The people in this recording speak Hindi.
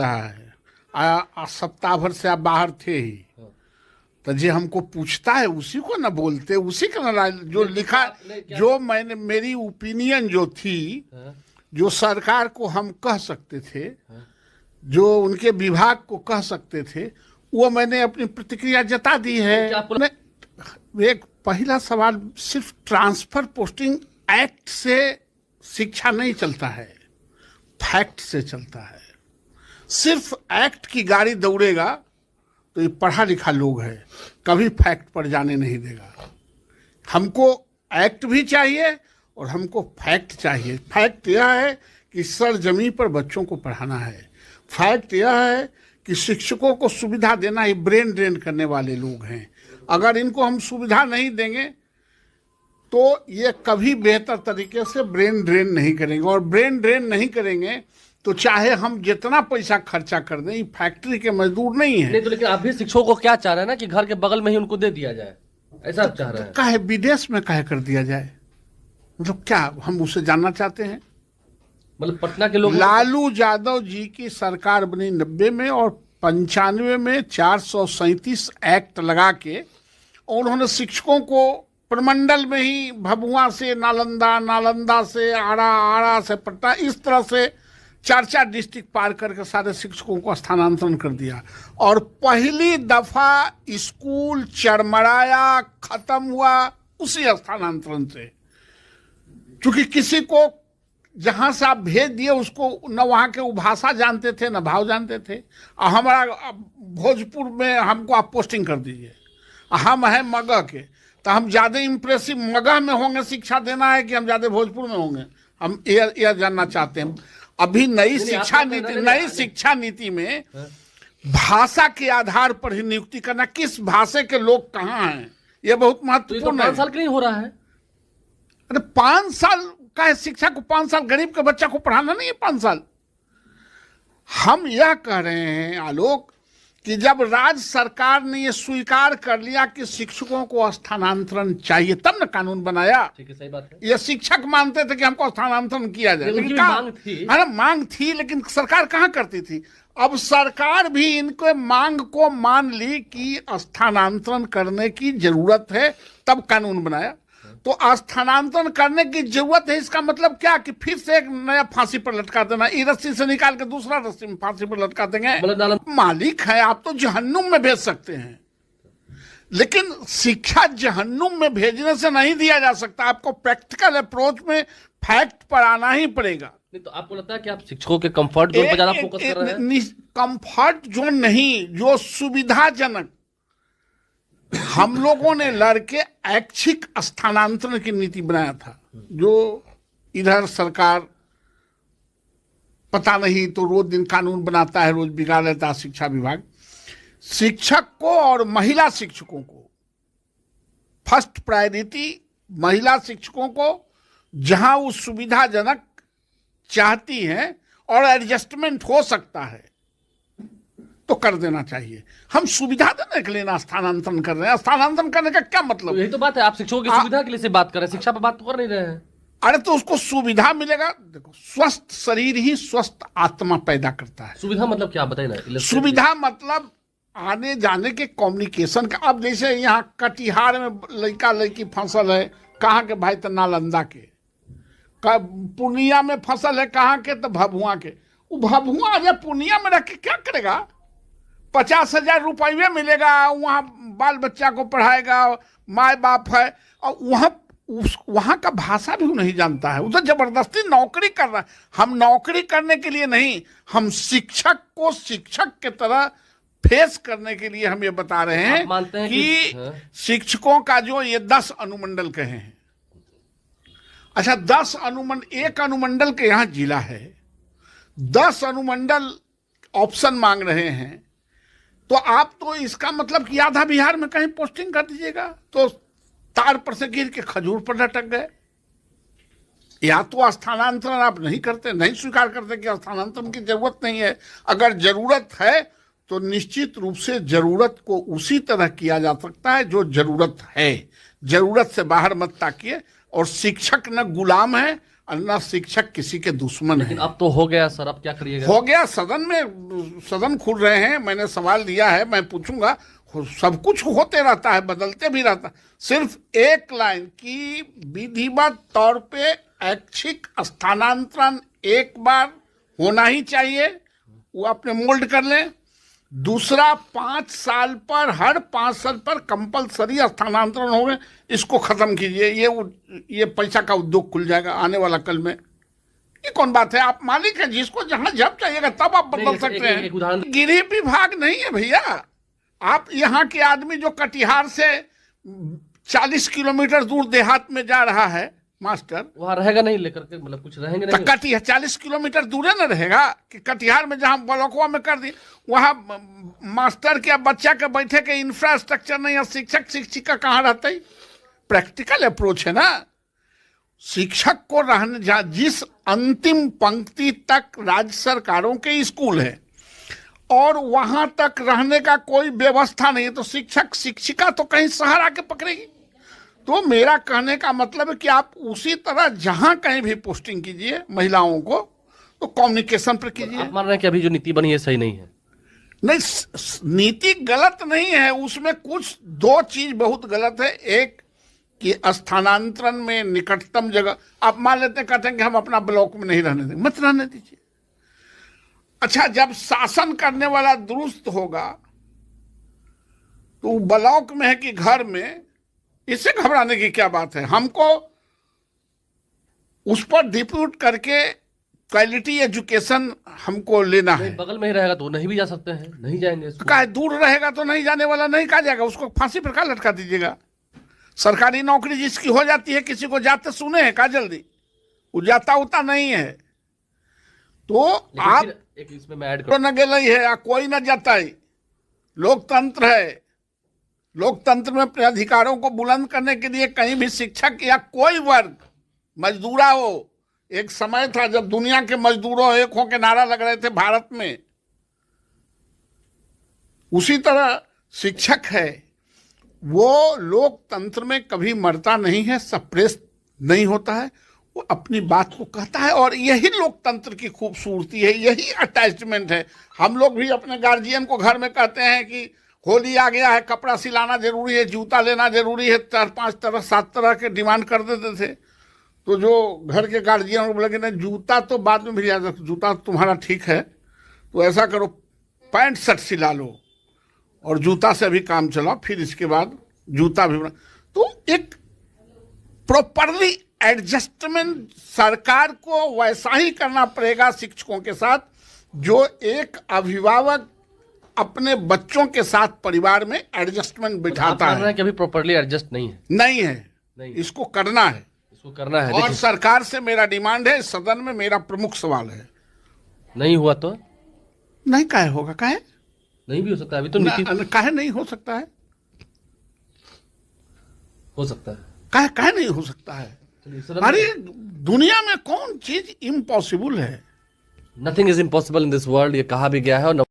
रहा है। सप्ताह भर से आप बाहर थे ही, तो जे हमको पूछता है उसी को ना बोलते, उसी का ना जो लिखा, जो मैंने मेरी ओपिनियन जो थी, जो सरकार को हम कह सकते थे, जो उनके विभाग को कह सकते थे, वो मैंने अपनी प्रतिक्रिया जता दी है। एक पहला सवाल, सिर्फ ट्रांसफर पोस्टिंग एक्ट से शिक्षा नहीं चलता है, फैक्ट से चलता है। सिर्फ एक्ट की गाड़ी दौड़ेगा तो ये पढ़ा लिखा लोग है, कभी फैक्ट पर जाने नहीं देगा। हमको एक्ट भी चाहिए और हमको फैक्ट चाहिए। फैक्ट यह है कि सर जमीन पर बच्चों को पढ़ाना है। फैक्ट यह है कि शिक्षकों को सुविधा देना ही ब्रेन ड्रेन करने वाले लोग हैं। अगर इनको हम सुविधा नहीं देंगे तो ये कभी बेहतर तरीके से ब्रेन ड्रेन नहीं करेंगे, और ब्रेन ड्रेन नहीं करेंगे तो चाहे हम जितना पैसा खर्चा कर दें, फैक्ट्री के मजदूर नहीं है। नहीं तो लेकिन आप भी शिक्षकों को क्या चाह रहे हैं ना कि घर के बगल में ही उनको दे दिया जाए, ऐसा आप चाह रहे हैं? काहे विदेश में काहे कर दिया जाए, मतलब क्या हम उससे जानना चाहते हैं? मतलब पटना के लोग, लालू यादव जी की सरकार बनी 90 में और 95 में 437 एक्ट लगा के, और उन्होंने शिक्षकों को प्रमंडल में ही भभुआ से नालंदा, नालंदा से आरा, आरा से पटना, इस तरह से 4 डिस्ट्रिक्ट पार करके सारे शिक्षकों को स्थानांतरण कर दिया। और पहली दफा स्कूल चरमराया, खत्म हुआ उसी स्थानांतरण से। क्योंकि किसी को जहां से आप भेज दिए उसको न वहां के भाषा जानते थे न भाव जानते थे। हमारा भोजपुर में हमको आप पोस्टिंग कर दीजिए, हम हैं मगह के, तो हम ज़्यादा इम्प्रेसिव मगह में होंगे शिक्षा देना है कि हम ज़्यादा भोजपुर में होंगे? हम यह जानना चाहते हैं। अभी नई शिक्षा नीति में भाषा के आधार पर ही नियुक्ति करना, किस भाषा के लोग कहाँ हैं, यह बहुत महत्वपूर्ण है। 5 साल के लिए हो रहा है। अरे 5 साल का है शिक्षा को, 5 साल गरीब के बच्चा को पढ़ाना नहीं है 5 साल। हम यह कह रहे हैं आलोक कि जब राज्य सरकार ने यह स्वीकार कर लिया कि शिक्षकों को स्थानांतरण चाहिए, तब न कानून बनाया। ठीक है, सही बात है। ये शिक्षक मानते थे कि हमको स्थानांतरण किया जाए, लेकिन मांग थी, लेकिन सरकार कहाँ करती थी। अब सरकार भी इनके मांग को मान ली कि स्थानांतरण करने की जरूरत है, तब कानून बनाया। तो स्थानांतरण करने की जरूरत है, इसका मतलब क्या कि फिर से एक नया फांसी पर लटका देना, इस रस्सी से निकाल के दूसरा रस्सी में फांसी पर लटका देंगे। मालिक है आप तो जहन्नुम में भेज सकते हैं, लेकिन शिक्षा जहन्नुम में भेजने से नहीं दिया जा सकता। आपको प्रैक्टिकल अप्रोच में फैक्ट पर आना ही पड़ेगा। नहीं तो आपको लगता है कि आप शिक्षकों के कंफर्ट जोन पर ज्यादा फोकस कर रहे हैं? कंफर्ट जोन नहीं, जो सुविधाजनक। हम लोगों ने लड़के ऐच्छिक स्थानांतरण की नीति बनाया था, जो इधर सरकार पता नहीं तो रोज दिन कानून बनाता है, रोज बिगाड़ लेता है शिक्षा विभाग। शिक्षक को और महिला शिक्षकों को फर्स्ट प्रायोरिटी, महिला शिक्षकों को जहां वो सुविधाजनक चाहती हैं और एडजस्टमेंट हो सकता है तो कर देना चाहिए। हम सुविधा देने के लिए स्थानांतरण कर रहे हैं। स्थानांतरण करने का क्या मतलब? यही तो बात है, आप शिक्षकों की सुविधा के लिए से बात कर रहे हैं, शिक्षा पर बात तो कर नहीं रहे हैं। अरे तो उसको सुविधा मिलेगा। देखो, स्वस्थ शरीर ही स्वस्थ आत्मा पैदा करता है। सुविधा मतलब क्या बताइए ना। सुविधा मतलब आने जाने के कम्युनिकेशन का। अब जैसे यहाँ कटिहार में लड़का लड़की फसल है, कहाँ के भाई? तो नालंदा के। पूर्णिया में फसल है, कहाँ के? तो भभुआ के। वो भभुआ जब पूर्णिया में रख के क्या करेगा? 50,000 रुपये मिलेगा, वहाँ बाल बच्चा को पढ़ाएगा, माँ बाप है, और वहाँ का भाषा भी नहीं जानता है। उधर जबरदस्ती नौकरी कर रहा है। हम नौकरी करने के लिए नहीं, हम शिक्षक को शिक्षक के तरह फेस करने के लिए हम ये बता रहे हैं कि शिक्षकों का जो ये 10 अनुमंडल कहे हैं। अच्छा, 10 अनुमंडल, एक अनुमंडल के यहाँ जिला है, 10 अनुमंडल ऑप्शन मांग रहे हैं, तो आप तो इसका मतलब कि आधा बिहार में कहीं पोस्टिंग कर दीजिएगा तो तार पर से गिर के खजूर पर लटक गए। या तो स्थानांतरण आप नहीं करते, नहीं स्वीकार करते कि स्थानांतरण की जरूरत नहीं है। अगर जरूरत है तो निश्चित रूप से जरूरत को उसी तरह किया जा सकता है जो जरूरत है। जरूरत से बाहर मत ताकिए। और शिक्षक न गुलाम है और न शिक्षक किसी के दुश्मन लेकिन है। अब तो हो गया सर, अब क्या करिएगा? हो गया, सदन में सदन खुल रहे हैं, मैंने सवाल दिया है, मैं पूछूंगा। सब कुछ होते रहता है, बदलते भी रहता है। सिर्फ एक लाइन की विधिवत तौर पे ऐच्छिक स्थानांतरण एक बार होना ही चाहिए, वो अपने मोल्ड कर लें। दूसरा, 5 साल पर, हर 5 साल पर कंपलसरी स्थानांतरण हो गए, इसको खत्म कीजिए। ये पैसा का उद्योग खुल जाएगा आने वाला कल में। ये कौन बात है? आप मालिक हैं, जिसको जहां जब चाहिएगा तब आप बदल सकते हैं। एक उदाहरण, गृह विभाग नहीं है भैया। आप यहाँ के आदमी जो कटिहार से 40 किलोमीटर दूर देहात में जा रहा है मास्टर, वहां रहेगा नहीं लेकर के, मतलब कुछ रहेंगे तो नहीं? कटिहार 40 किलोमीटर दूर न रहेगा कि कटिहार में जहां ब्लॉकवा में कर दी, वहां मास्टर के बच्चा के बैठे के इंफ्रास्ट्रक्चर नहीं है, शिक्षक शिक्षिका कहाँ रहते? प्रैक्टिकल अप्रोच है ना। शिक्षक को रहने जिस अंतिम पंक्ति तक राज्य सरकारों के स्कूल है और वहां तक रहने का कोई व्यवस्था नहीं है, तो शिक्षक शिक्षिका तो कहीं शहर आके पकड़ेगी। तो मेरा कहने का मतलब है कि आप उसी तरह जहां कहीं भी पोस्टिंग कीजिए महिलाओं को, तो कम्युनिकेशन पर कीजिए। आप मान रहे हैं कि अभी जो नीति बनी है सही नहीं है? नहीं, नीति गलत नहीं है, उसमें कुछ 2 चीज बहुत गलत है। एक कि स्थानांतरण में निकटतम जगह आप मान लेते, कहते हैं कि हम अपना ब्लॉक में नहीं रहने देंगे, मत रहने दीजिए। अच्छा, जब शासन करने वाला दुरुस्त होगा तो ब्लॉक में है कि घर में, इससे घबराने की क्या बात है? हमको उस पर डिप्यूट करके क्वालिटी एजुकेशन हमको लेना है। बगल में ही रहेगा तो नहीं भी जा सकते हैं, नहीं जाएंगे। तो क्या दूर रहेगा तो नहीं जाने वाला नहीं कहा जाएगा? उसको फांसी पर क्या लटका दीजिएगा? सरकारी नौकरी जिसकी हो जाती है, किसी को जाते सुने हैं का जल्दी? वो जाता उता नहीं है। तो आप एक इसमें मैं ऐड न गए है या कोई न जाता है। लोकतंत्र है, लोकतंत्र में अपने अधिकारों को बुलंद करने के लिए कहीं भी शिक्षक या कोई वर्ग मजदूरा हो। एक समय था जब दुनिया के मजदूरों एक हो के नारा लग रहे थे भारत में, उसी तरह शिक्षक है, वो लोकतंत्र में कभी मरता नहीं है, सप्रेस नहीं होता है, वो अपनी बात को कहता है। और यही लोकतंत्र की खूबसूरती है, यही अटैचमेंट है। हम लोग भी अपने गार्जियन को घर में कहते हैं कि होली आ गया है, कपड़ा सिलाना जरूरी है, जूता लेना जरूरी है, 4-5 तरह 7 तरह के डिमांड कर देते थे। तो जो घर के गार्जियन को बोले कि नहीं, जूता तो बाद में भी आ जाता, जूता तुम्हारा ठीक है, तो ऐसा करो पैंट शर्ट सिला लो और जूता से भी काम चलाओ, फिर इसके बाद जूता भी बना। तो एक प्रॉपरली एडजस्टमेंट सरकार को वैसा ही करना पड़ेगा शिक्षकों के साथ, जो एक अभिभावक अपने बच्चों के साथ परिवार में एडजस्टमेंट बिठाता है। कि अभी प्रॉपर्ली एडजस्ट नहीं है? नहीं है, नहीं। इसको करना है, इसको करना है। और सरकार से मेरा डिमांड है, सदन में मेरा प्रमुख सवाल है। नहीं हुआ तो नहीं, काहे होगा? काहे नहीं भी हो सकता है? अभी तो नीति काहे नहीं हो सकता है? हो सकता है। काहे नहीं हो सकता है? अरे दुनिया में कौन चीज इम्पॉसिबल है? Nothing is impossible in this world, ये कहा भी गया है। और